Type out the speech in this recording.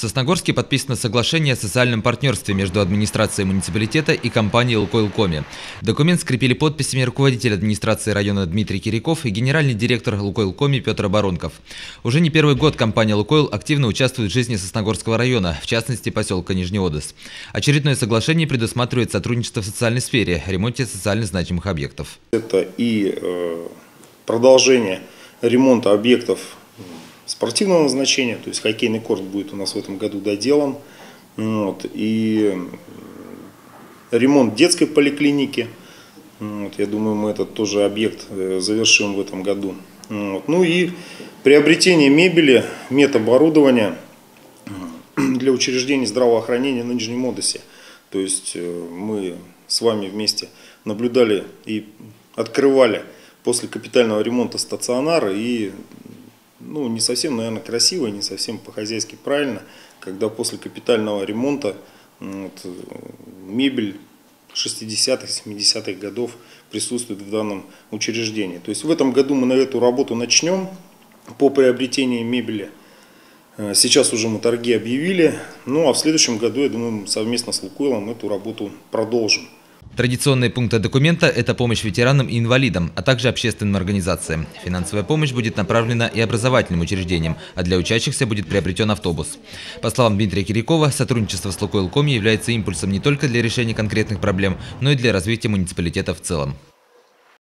Сосногорске подписано соглашение о социальном партнерстве между администрацией муниципалитета и компанией «Лукойл Коми». Документ скрепили подписями руководитель администрации района Дмитрий Киряков и генеральный директор «Лукойл Коми» Петр Оборонков. Уже не первый год компания «Лукойл» активно участвует в жизни Сосногорского района, в частности поселка Нижний Одес. Очередное соглашение предусматривает сотрудничество в социальной сфере, ремонте социально значимых объектов. Это и продолжение ремонта объектов спортивного назначения, то есть хоккейный корт будет у нас в этом году доделан, и ремонт детской поликлиники, я думаю, мы этот тоже объект завершим в этом году. Ну и приобретение мебели, медоборудования для учреждений здравоохранения на Нижнем Одесе. То есть мы с вами вместе наблюдали и открывали после капитального ремонта стационара, и не совсем, наверное, красиво, не совсем по-хозяйски правильно, когда после капитального ремонта мебель 60-х, 70-х годов присутствует в данном учреждении. То есть в этом году мы на эту работу начнем по приобретению мебели. Сейчас уже мы торги объявили, а в следующем году, я думаю, совместно с «Лукойлом» эту работу продолжим. Традиционные пункты документа – это помощь ветеранам и инвалидам, а также общественным организациям. Финансовая помощь будет направлена и образовательным учреждениям, а для учащихся будет приобретен автобус. По словам Дмитрия Кирякова, сотрудничество с «Лукойл Коми» является импульсом не только для решения конкретных проблем, но и для развития муниципалитета в целом.